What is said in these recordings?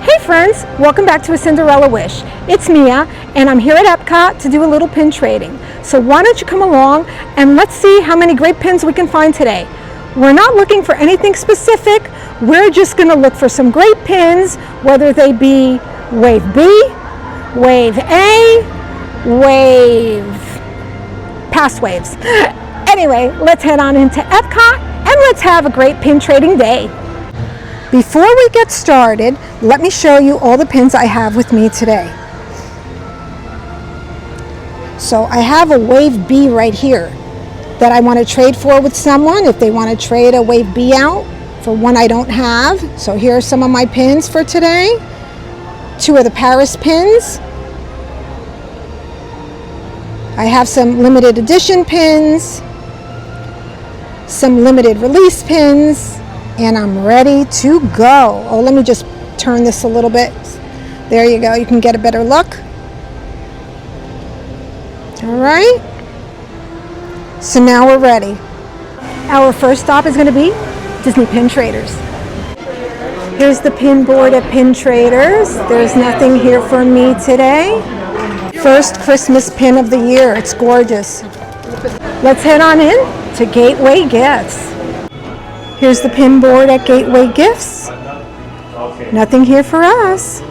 Hey friends, welcome back to A Cinderella Wish. It's Mia and I'm here at EPCOT to do a little pin trading. So why don't you come along and let's see how many great pins we can find today. We're not looking for anything specific, we're just going to look for some great pins, whether they be wave B, wave A, past waves. Anyway, let's head on into EPCOT and let's have a great pin trading day. Before we get started, let me show you all the pins I have with me today. So I have a wave B right here that I want to trade for with someone if they want to trade a wave B out for one I don't have. So here are some of my pins for today. Two of the Paris pins. I have some limited edition pins, some limited release pins, and I'm ready to go. Oh, let me just turn this a little bit. There you go. You can get a better look. All right. So now we're ready. Our first stop is going to be Disney Pin Traders. Here's the pin board at Pin Traders. There's nothing here for me today. First Christmas pin of the year. It's gorgeous. Let's head on in to Gateway Gifts. Here's the pin board at Gateway Gifts. Nothing here for us.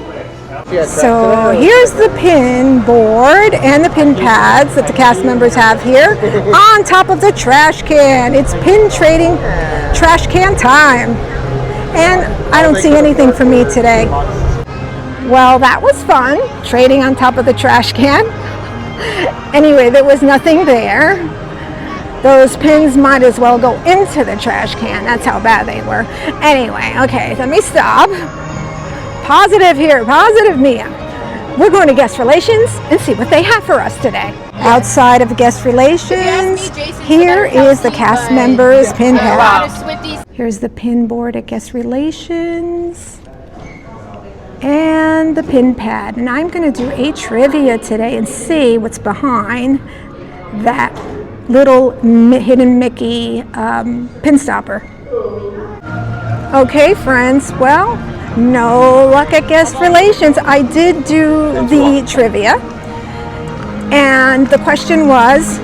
So here's the pin board and the pin pads that the cast members have here on top of the trash can. It's pin trading trash can time. And I don't see anything for me today. Well, that was fun, trading on top of the trash can. Anyway, there was nothing there. Those pins might as well go into the trash can. That's how bad they were. Anyway, okay, let me stop. Positive here, positive Mia. We're going to Guest Relations and see what they have for us today. Outside of Guest Relations, here is the cast members' pin pad. Here's the pin board at Guest Relations and the pin pad. And I'm going to do a trivia today and see what's behind that little hidden Mickey pin stopper. Okay, friends, well, no luck at Guest Relations. I did do the trivia, and the question was,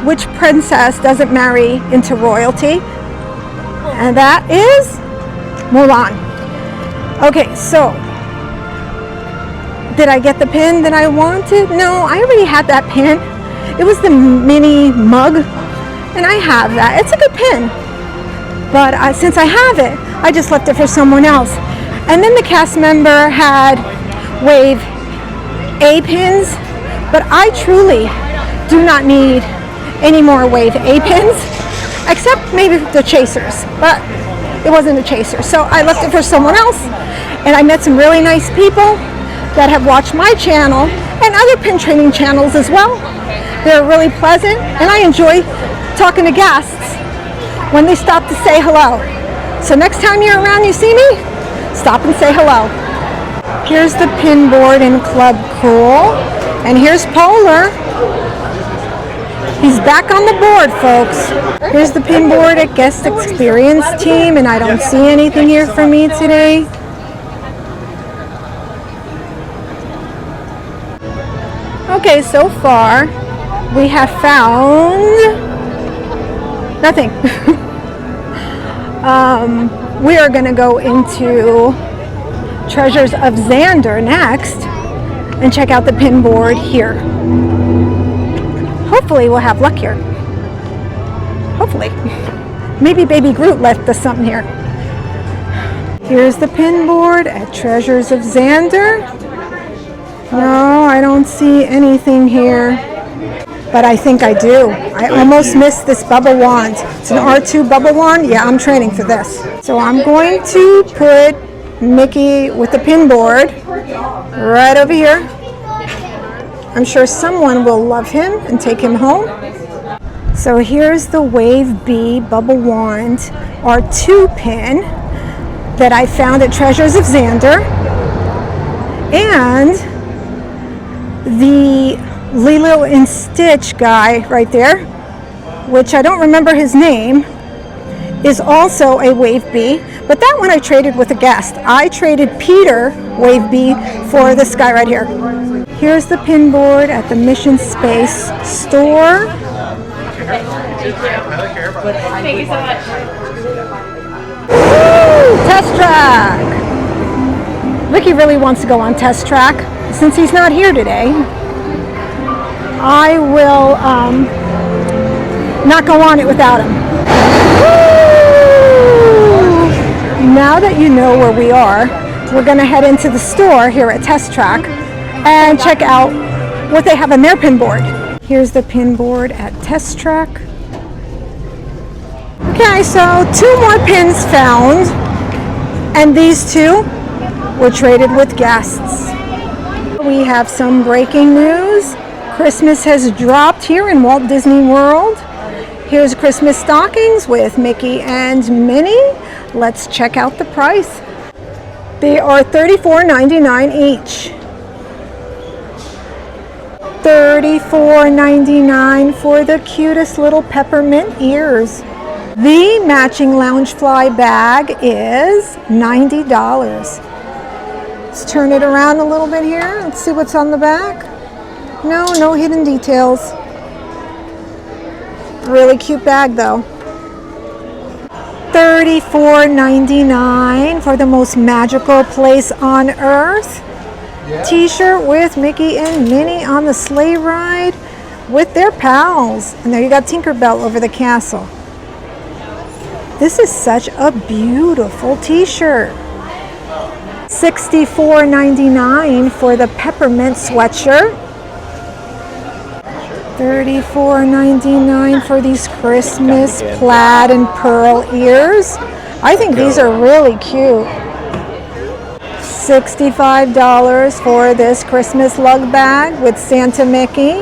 which princess doesn't marry into royalty? And that is Mulan. Okay, so did I get the pin that I wanted? No, I already had that pin. It was the mini mug, and I have that. It's a good pin, but since I have it, I just left it for someone else. And then the cast member had wave A pins, but I truly do not need any more wave A pins, except maybe the chasers, but it wasn't a chaser. So I left it for someone else, and I met some really nice people that have watched my channel and other pin trading channels as well. They're really pleasant, and I enjoy talking to guests when they stop to say hello. So next time you're around, you see me, stop and say hello. Here's the pin board in Club Cool, and here's Polar. He's back on the board, folks. Here's the pin board at Guest Experience Team, and I don't see anything here for me today. Okay, so far we have found nothing. We are going to go into Treasures of Xander next and check out the pin board here. Hopefully we'll have luck here. Hopefully. Maybe Baby Groot left us something here. Here's the pin board at Treasures of Xander. No, I don't see anything here, but I think I do. I almost missed this bubble wand. It's an R2 bubble wand. Yeah, I'm training for this. So I'm going to put Mickey with the pin board right over here. I'm sure someone will love him and take him home. So here's the Wave B bubble wand R2 pin that I found at Treasures of Xander. And the Lilo and Stitch guy right there, which I don't remember his name, is also a Wave B, but that one I traded with a guest. I traded Peter Wave B for this guy right here. Here's the pin board at the Mission Space store. Thank you so much. Woo! Test track! Ricky really wants to go on test track. Since he's not here today, I will not go on it without him. Woo! Now that you know where we are, we're going to head into the store here at Test Track and check out what they have on their pin board. Here's the pin board at Test Track. Okay, so 2 more pins found, and these 2 were traded with guests. We have some breaking news. Christmas has dropped here in Walt Disney World. Here's Christmas stockings with Mickey and Minnie. Let's check out the price. They are $34.99 each. $34.99 for the cutest little peppermint ears. The matching Loungefly bag is $90. Let's turn it around a little bit here. Let's see what's on the back. No hidden details. Really cute bag though. $34.99 for the most magical place on earth. T-shirt with Mickey and Minnie on the sleigh ride with their pals. And there you got Tinkerbell over the castle. This is such a beautiful t-shirt. $64.99 for the peppermint sweatshirt. $34.99 for these Christmas plaid and pearl ears. I think these are really cute. $65 for this Christmas lug bag with Santa Mickey.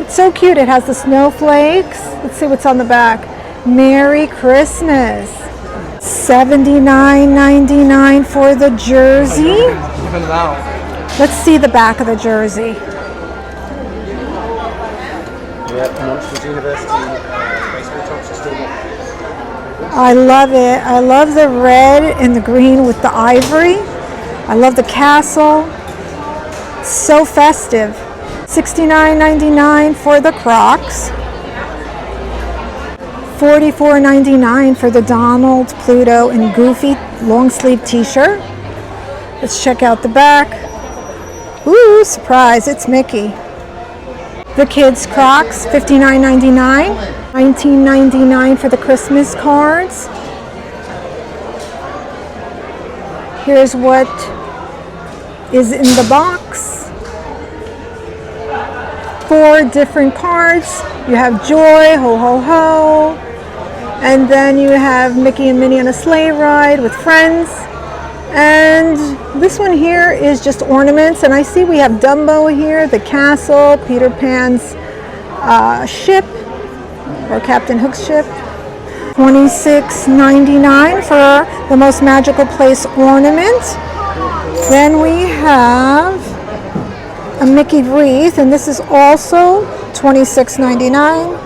It's so cute. It has the snowflakes. Let's see what's on the back. Merry Christmas. $79.99 for the jersey. Let's see the back of the jersey. I love it. I love the red and the green with the ivory. I love the castle. So festive. $69.99 for the Crocs. $44.99 for the Donald, Pluto, and Goofy long sleeve t-shirt. Let's check out the back. Ooh, surprise, it's Mickey. The kids' Crocs, $59.99. $19.99 for the Christmas cards. Here's what is in the box. 4 different cards. You have Joy, Ho Ho Ho, and then you have Mickey and Minnie on a sleigh ride with friends. And this one here is just ornaments, and I see we have Dumbo here, the castle, Peter Pan's ship, or Captain Hook's ship. $26.99 for the most magical place ornament. Then we have a Mickey wreath, and this is also $26.99.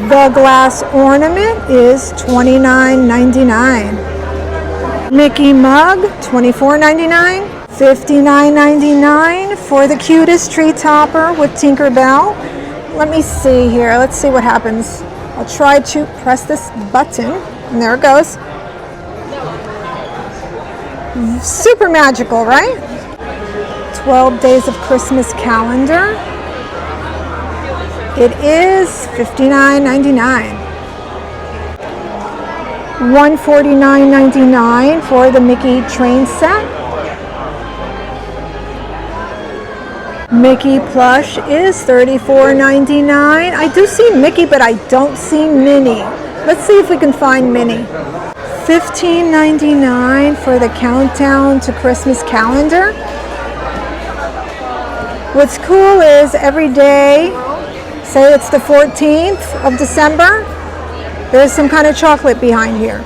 The glass ornament is $29.99. Mickey mug, $24.99. $59.99 for the cutest tree topper with Tinkerbell. Let me see here. Let's see what happens. I'll try to press this button, and there it goes. Super magical, right? 12 Days of Christmas calendar. It is $59.99. $149.99 for the Mickey train set. Mickey plush is $34.99. I do see Mickey, but I don't see Minnie. Let's see if we can find Minnie. $15.99 for the Countdown to Christmas calendar. What's cool is every day, say it's the 14th of December, there's some kind of chocolate behind here.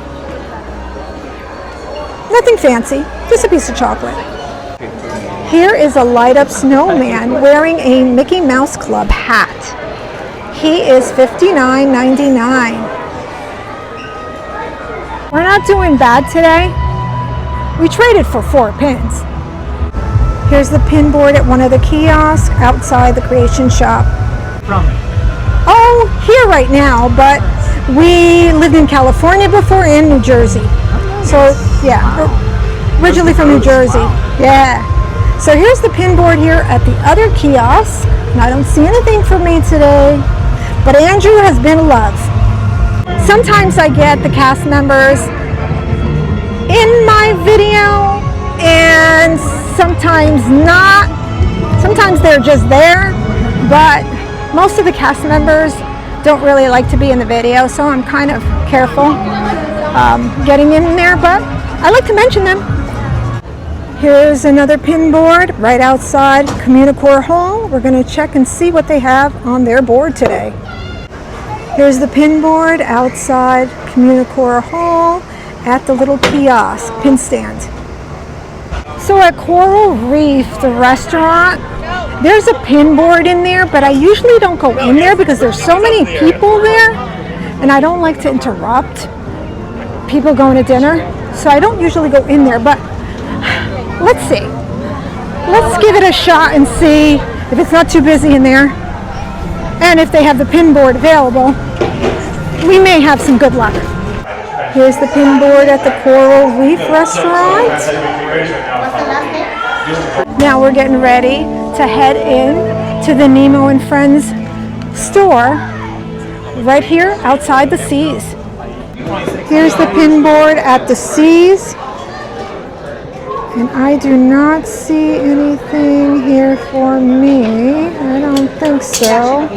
Nothing fancy, just a piece of chocolate. Here is a light-up snowman wearing a Mickey Mouse Club hat. He is $59.99. We're not doing bad today. We traded for 4 pins. Here's the pin board at one of the kiosks outside the creation shop. Oh, here right now, but we lived in California before and New Jersey. So, yeah, originally from New Jersey. Yeah. So here's the pin board here at the other kiosk. And I don't see anything for me today, but Andrew has been love. Sometimes I get the cast members in my video and sometimes not. Sometimes they're just there, but most of the cast members don't really like to be in the video, so I'm kind of careful getting in there, but I like to mention them. Here's another pin board right outside Communicore Hall. We're going to check and see what they have on their board today. Here's the pin board outside Communicore Hall at the little kiosk pin stand. So at Coral Reef, the restaurant, there's a pin board in there, but I usually don't go in there because there's so many people there and I don't like to interrupt people going to dinner. So I don't usually go in there, but let's see. Let's give it a shot and see if it's not too busy in there. And if they have the pin board available, we may have some good luck. Here's the pin board at the Coral Reef restaurant. Now we're getting ready to head in to the Nemo and Friends store right here outside the Seas. Here's the pin board at the Seas. And I do not see anything here for me. I don't think so.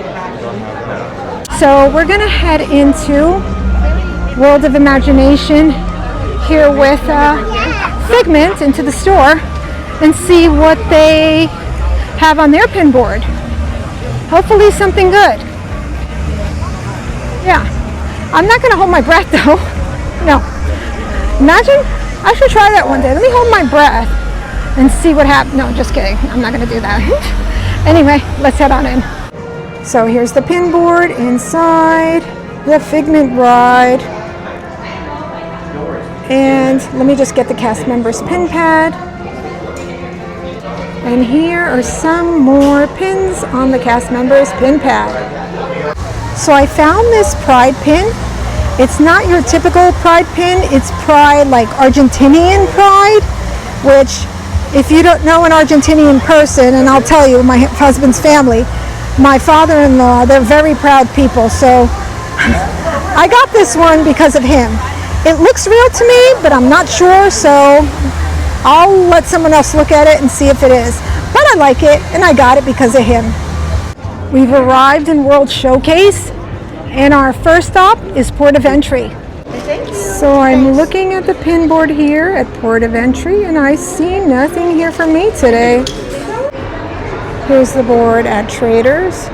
So we're going to head into World of Imagination here with Figment into the store and see what they have on their pin board. Hopefully something good. Yeah. I'm not going to hold my breath though. No. Imagine. I should try that one day. Let me hold my breath and see what happens. No, just kidding. I'm not going to do that. Anyway, let's head on in. So here's the pin board inside the Figment ride. And let me just get the cast members pin pad. And here are some more pins on the cast members pin pad. So I found this Pride pin. It's not your typical Pride pin, it's Pride like Argentinian Pride, which if you don't know an Argentinian person, and I'll tell you, my husband's family, my father-in-law, they're very proud people, so I got this one because of him. It looks real to me, but I'm not sure, so I'll let someone else look at it and see if it is. But I like it, and I got it because of him. We've arrived in World Showcase. And our first stop is Port of Entry. So I'm looking at the pin board here at Port of Entry and I see nothing here for me today. Here's the board at Traders.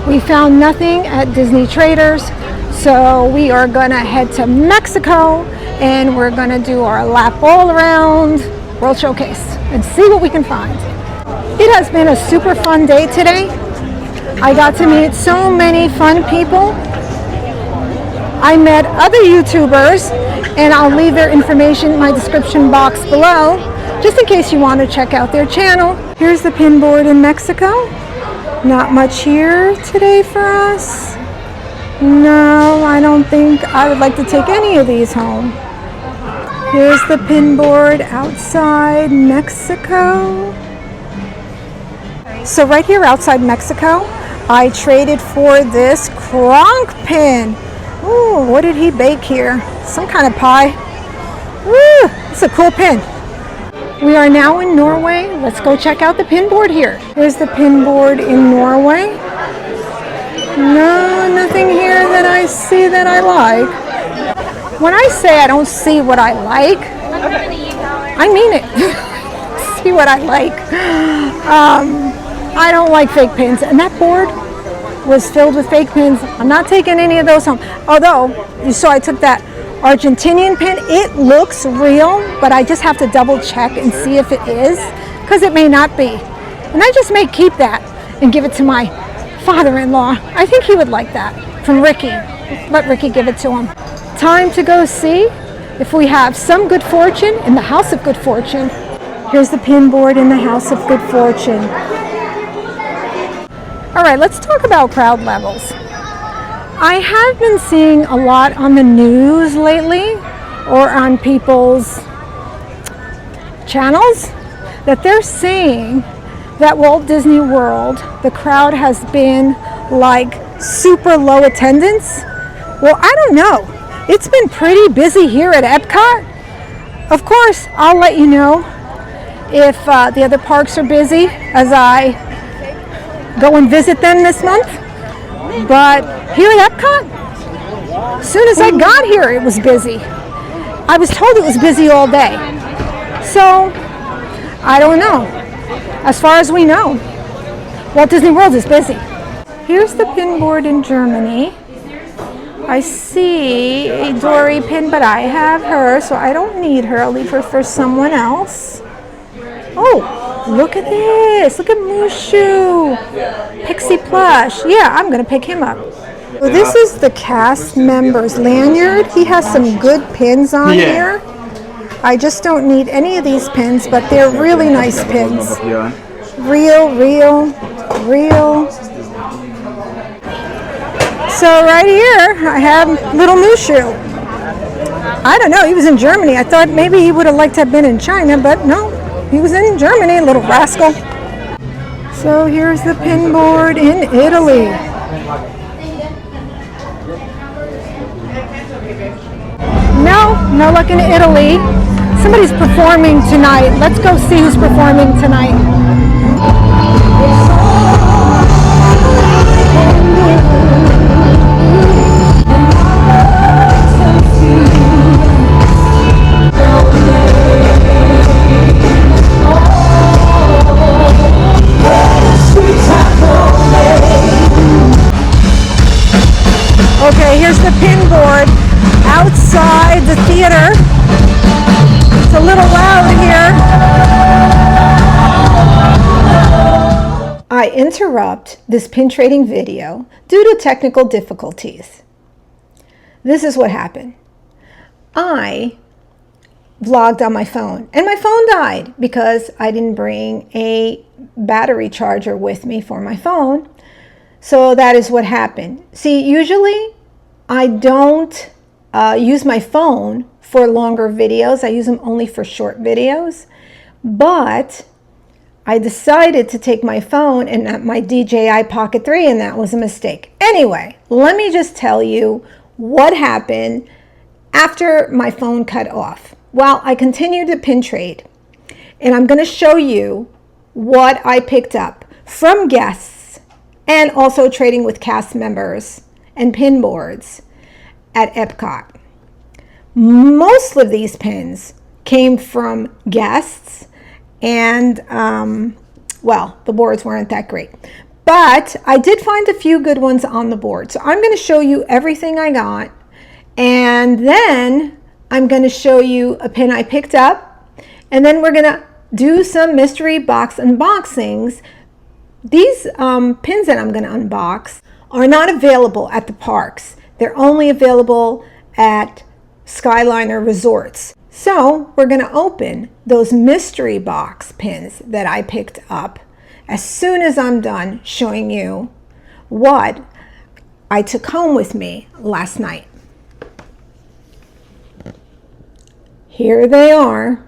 We found nothing at Disney Traders, so we are gonna head to Mexico and we're gonna do our lap all around World Showcase and see what we can find. It has been a super fun day today. I got to meet so many fun people. I met other YouTubers, and I'll leave their information in my description box below, just in case you want to check out their channel. Here's the pin board in Mexico. Not much here today for us. No, I don't think I would like to take any of these home. Here's the pin board outside Mexico. So right here outside Mexico, I traded for this Kronk pin. Ooh, what did he bake here? Some kind of pie. Ooh, it's a cool pin. We are now in Norway. Let's go check out the pin board here. Here's the pin board in Norway. No, nothing here that I see that I like. When I say I don't see what I like, I mean it. See what I like. I don't like fake pins, and that board was filled with fake pins. I'm not taking any of those home. Although, you saw I took that Argentinian pin. It looks real, but I just have to double check and see if it is, because it may not be. And I just may keep that and give it to my father-in-law. I think he would like that from Ricky. Let Ricky give it to him. Time to go see if we have some good fortune in the house of good fortune. Here's the pin board in the house of good fortune. All right, let's talk about crowd levels. I have been seeing a lot on the news lately or on people's channels that they're saying that Walt Disney World, the crowd has been like super low attendance. Well, I don't know. It's been pretty busy here at EPCOT. Of course, I'll let you know if the other parks are busy as I go and visit them this month. But here at EPCOT, as soon as I got here, it was busy. I was told it was busy all day. So, I don't know. As far as we know, Walt Disney World is busy. Here's the pin board in Germany. I see a Dory pin, but I have her, so I don't need her. I'll leave her for someone else. Oh, look at this. Look at Mushu. Pixie plush. Yeah, I'm going to pick him up. So this is the cast members lanyard. He has some good pins on here. I just don't need any of these pins, but they're really nice pins. Real. So right here, I have little Mushu. I don't know, he was in Germany. I thought maybe he would have liked to have been in China, but no, he was in Germany, little rascal. So here's the pin board in Italy. No luck in Italy. Somebody's performing tonight. Let's go see who's performing tonight. Okay, here's the pin board outside the theater. It's a little loud here. I interrupt this pin trading video due to technical difficulties. This is what happened. I vlogged on my phone and my phone died because I didn't bring a battery charger with me for my phone. So that is what happened. See, usually I don't use my phone for longer videos. I use them only for short videos. But I decided to take my phone and my DJI Pocket 3, and that was a mistake. Anyway, let me just tell you what happened after my phone cut off. Well, I continued to pin trade, and I'm going to show you what I picked up from guests and also trading with cast members and pin boards at EPCOT. Most of these pins came from guests, and well, the boards weren't that great, but I did find a few good ones on the board. So I'm going to show you everything I got, and then I'm going to show you a pin I picked up, and then we're going to do some mystery box unboxings. These pins that I'm going to unbox are not available at the parks. They're only available at Skyliner Resorts. So we're going to open those mystery box pins that I picked up as soon as I'm done showing you what I took home with me last night. Here they are.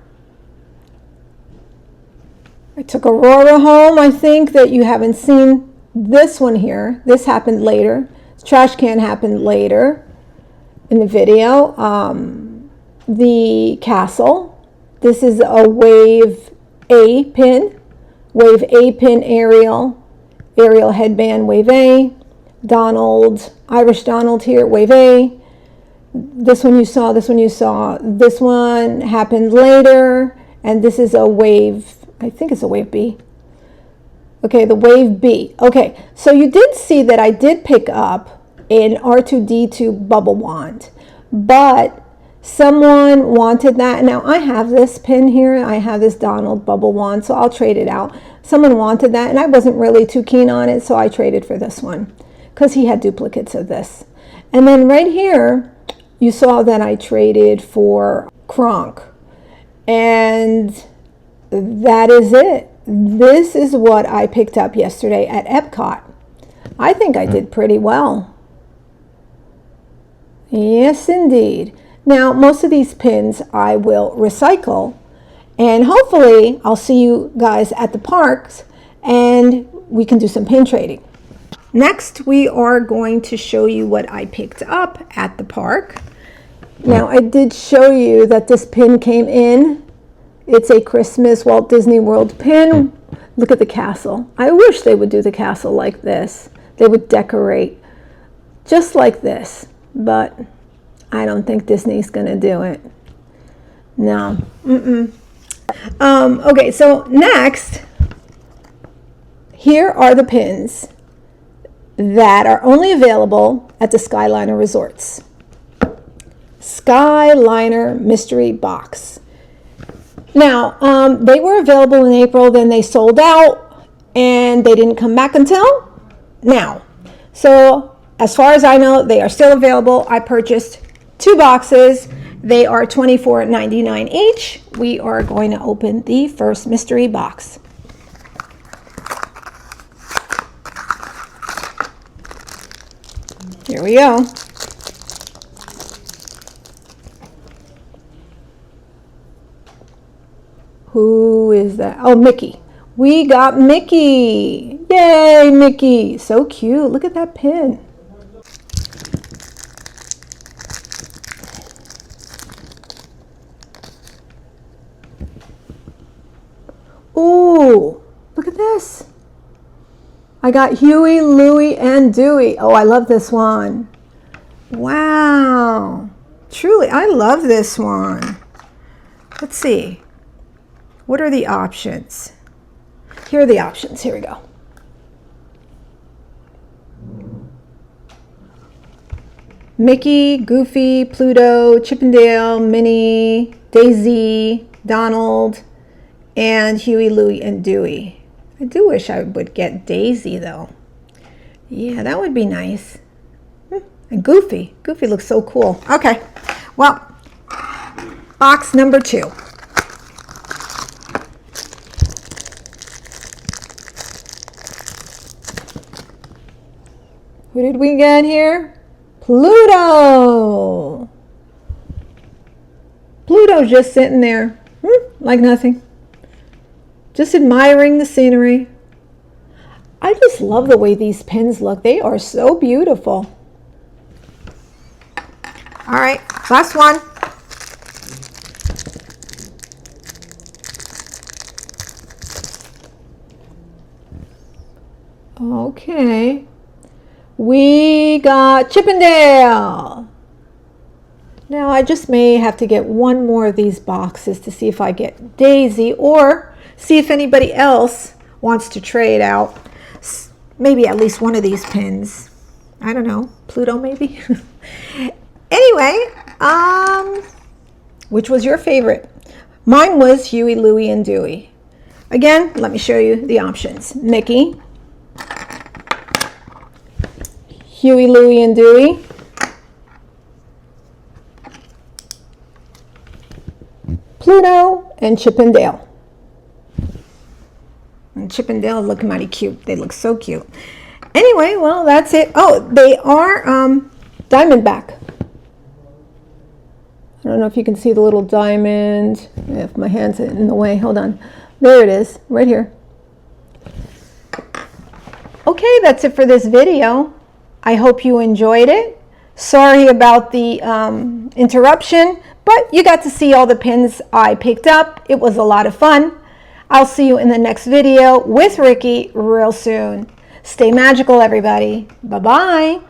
I took Aurora home. I think that you haven't seen this one here. This happened later. This trash can happened later in the video. The castle. This is a Wave A pin. Wave A pin Ariel. Ariel headband Wave A. Donald, Irish Donald here, Wave A. This one you saw, this one you saw. This one happened later. And this is a Wave, I think it's a Wave B. Okay, the Wave B. Okay, so you did see that I did pick up an R2-D2 bubble wand, but Someone wanted that. Now I have this pin here. I have this Donald bubble wand, so I'll trade it out. Someone wanted that, and I wasn't really too keen on it, so I traded for this one because he had duplicates of this. And then right here, you saw that I traded for Kronk. And that is it. This is what I picked up yesterday at EPCOT. I think I did pretty well. Yes, indeed. Now, most of these pins I will recycle, and hopefully I'll see you guys at the parks and we can do some pin trading. Next, we are going to show you what I picked up at the park. Now, I did show you that this pin came in. It's a Christmas Walt Disney World pin. Look at the castle. I wish they would do the castle like this. They would decorate just like this, but I don't think Disney's gonna do it. No. Okay, so next, here are the pins that are only available at the Skyliner Resorts. Skyliner Mystery Box. Now, they were available in April, then they sold out, and they didn't come back until now. So, as far as I know, they are still available. I purchased 2 boxes. They are $24.99 each. We are going to open the first mystery box. Here we go. Who is that? Oh, Mickey. We got Mickey. Yay, Mickey. So cute. Look at that pin. Ooh, look at this. I got Huey, Louie, and Dewey. Oh, I love this one. Wow. Truly, I love this one. Let's see. What are the options? Here are the options. Here we go. Mickey, Goofy, Pluto, Chip 'n Dale, Minnie, Daisy, Donald, and Huey, Louie, and Dewey. I do wish I would get Daisy, though. Yeah, that would be nice. And Goofy. Goofy looks so cool. Okay, well, box number 2. Who did we get here? Pluto. Pluto's just sitting there, like nothing. Just admiring the scenery. I just love the way these pins look. They are so beautiful. All right, last one. Okay. We got Chip 'n Dale. Now I just may have to get one more of these boxes to see if I get Daisy, or see if anybody else wants to trade out maybe at least one of these pins. I don't know, Pluto maybe. Anyway, which was your favorite? Mine was Huey, Louie, and Dewey. Again, let me show you the options. Mickey, Huey, Louie, and Dewey, Pluto, and Chip 'n Dale. And Chip 'n Dale look mighty cute. They look so cute. Anyway, well, that's it. Oh, they are Diamondback. I don't know if you can see the little diamond. If my hand's in the way, hold on. There it is, right here. Okay, that's it for this video. I hope you enjoyed it. Sorry about the interruption, but you got to see all the pins I picked up. It was a lot of fun. I'll see you in the next video with Ricky real soon. Stay magical, everybody. Bye-bye.